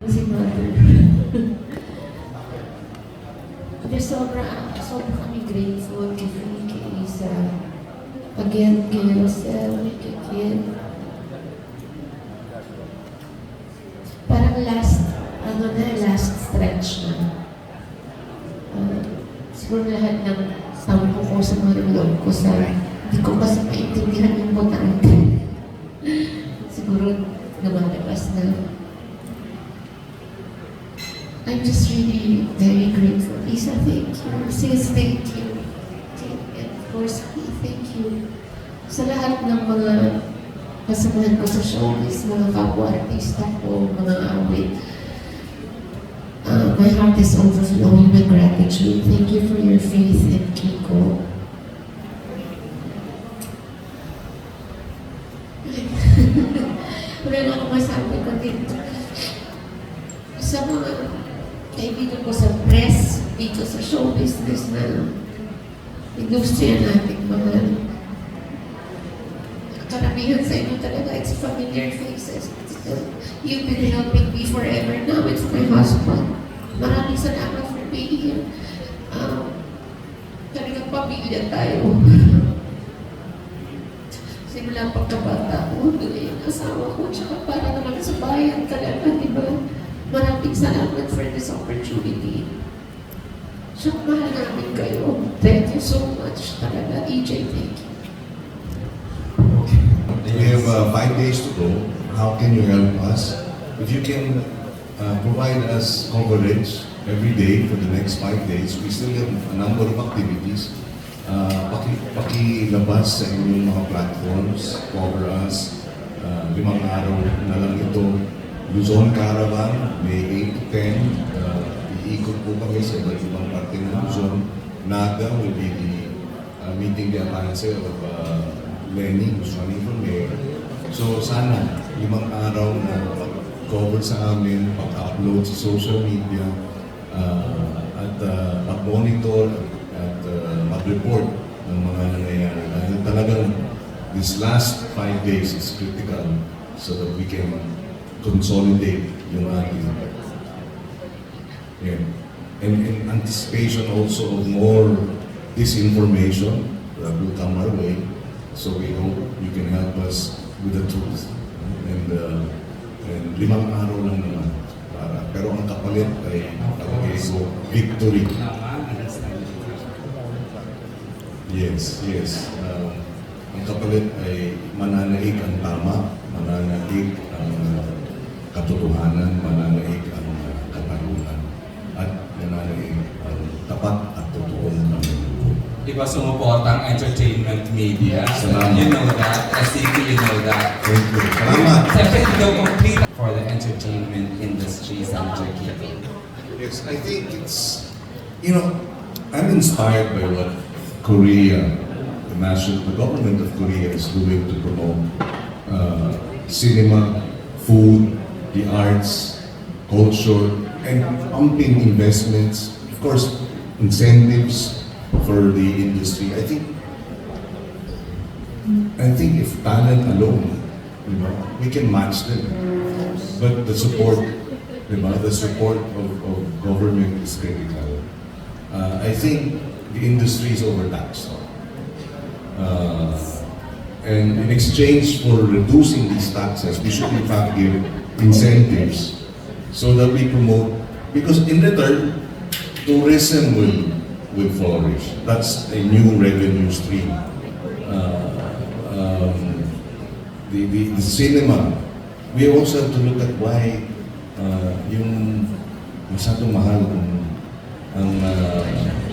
Si Mother. Pero sobra kami grateful kay Free, kay Isa. Again, kay Rosel, kay Kid. Parang last stretch na. Siguro lahat ng sampo ko sa mga loob ko sa hindi ko kasi maintindihan yung botante. Siguro lumalabas na. I'm just really very grateful. Isa, thank you. Sis, thank you. And of course, thank you. Sa lahat ng mga kasamahan ko sa showbiz, mga kapwa-artista ko, mga awit. My heart is overflowing with gratitude. Thank you for your faith in Kiko. Wala na akong masabi ko dito. Sa mga kaibigan ko sa press, dito sa show business na industriya natin, mga karamihan sa inyo talaga, it's familiar faces. You've been helping me forever. Now it's my husband. Maraming salamat for being here. Talagang pamilya tayo. Simula pagkabata ko, yung asawa ko, tsaka para naman sa bayan talaga, di ba? Maraming salamat for this opportunity. Tsaka mahal namin kayo. Thank you so much talaga. EJ, thank you. We have 5 days to go. How can you help us? If you can provide us coverage every day for the next 5 days, we still have a number of activities. Pakilabas sa inyong mga platforms, cover us. 5 araw na lang ito. Luzon Caravan, May 8 to 10. Iikot po kami sa iba't ibang parte ng Luzon. Naga will be meeting the alliance of Lenny, who's running for mayor. So sana 5 araw na pag-cover sa amin, pag-upload sa social media, at pag-monitor at mag-report ng mga nangyayari. Dahil talagang this last 5 days is critical so that we can consolidate yung ating. Yeah. And in anticipation also of more disinformation that will come our way. So we hope you can help us with the truth. And 5 araw lang naman. Pero ang kapalit ay nakalagay ko, victory. Yes. Ang kapalit ay mananaig ang tama, mananaig ang katotohanan, mananaig ang katarungan, at mananaig ang tapat at totoong pamilya. Diba sumuporta ang entertainment media? Salamat. You know that. SCP, you know that. Thank you. Salamat. Siyempre, ito complete for the entertainment industry sa Turkey. Yes, I think it's, I'm inspired by what Korea, the government of Korea is doing to promote cinema, food, the arts, culture, and pumping investments, of course, incentives for the industry. I think if talent alone, we can match them. But the support, the support of government is critical. I think the industry is overtaxed. And in exchange for reducing these taxes, we should in fact give incentives so that we promote, because in return, tourism will flourish. That's a new revenue stream. The cinema, we also have to look at why yung masyadong mahal ang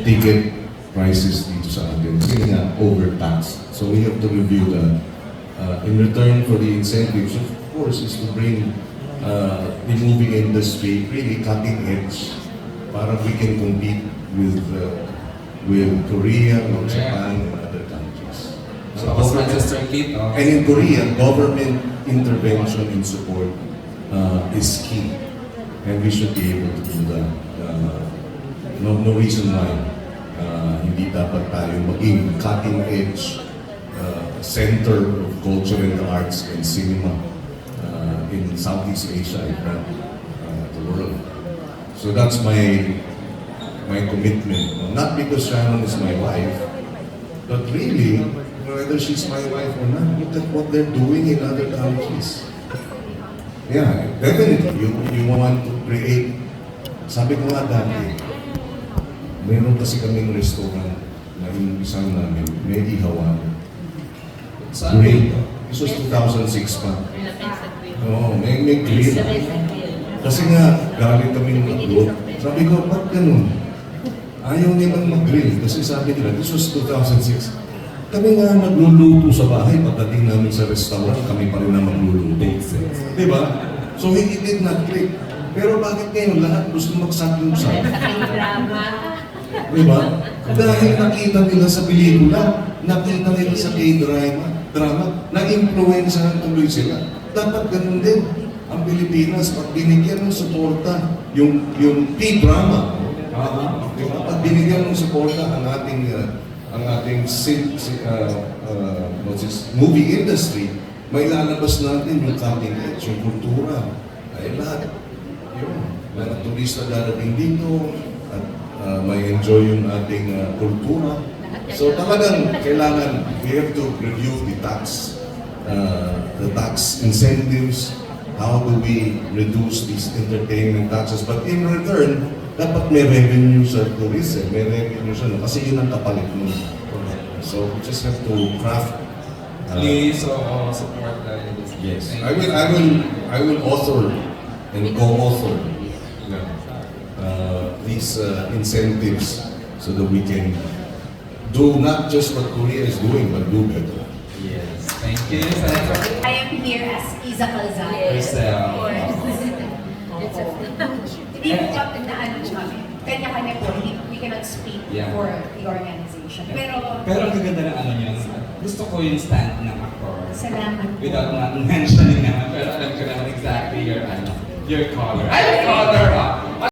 ticket prices dito sa atin. Kasi nga overtaxed. So we have to review that. In return for the incentives, of course, is to bring the movie industry really cutting edge para we can compete with Korea, Japan, and other countries. So and in Korea, government intervention and support is key, and we should be able to do that. No reason why hindi dapat tayo maging cutting edge center of culture and arts and cinema in Southeast Asia, if not the world. So that's my commitment. Not because Sharon is my wife, but really, whether she's my wife or not, look at what they're doing in other countries. Yeah, definitely. You want to create, sabi ko nga dati, meron kasi kaming restaurant na inuusan namin, may ihawan. Great. This was 2006 pa. Oo, may grill. Kasi nga, galing kami ng upload. Sabi ko, ba't ganun? Ayaw nilang mag-grill. Kasi sabi nila, this was 2006. Kami nga nagluluto sa bahay. Pagdating namin sa restaurant, kami pa rin na magluluto. Di ba? So, it did not click. Pero bakit ngayon lahat gusto magsaklong-sak? Di ba? Dahil nakita nila sa pelikula, nakita nila sa K-drama, na-influensahan tuloy sila. Dapat ganun din. Ang Pilipinas, pag binigyan ng suporta, yung K-drama, diba? Pag binigyan ng suporta ang ating movie industry, may lalabas natin yung cutting edge, yung kultura. Ay lahat. Yun. Mga turista darating dito, at may enjoy yung ating kultura. So talagang kailangan, we have to review the tax incentives. How do we reduce these entertainment taxes? But in return, dapat may revenue sa tourism, may revenue sa kasi yun ang kapalit mo. So we just have to craft. Please support this. Yes, I will author and co-author these incentives so that we can do not just what Korea is doing, but do better. Yes. Thank you, Senator. I am here as Iza Calzado. Chriselle. Hindi po kami na ano kami. Kanya-kanya po, we cannot speak Yeah. for the organization. Pero, Pero ang gaganda ng ano niya, gusto ko yung stand ng actor. salamat po. Without not mentioning naman, pero alam ko naman exactly your color. Ay, color!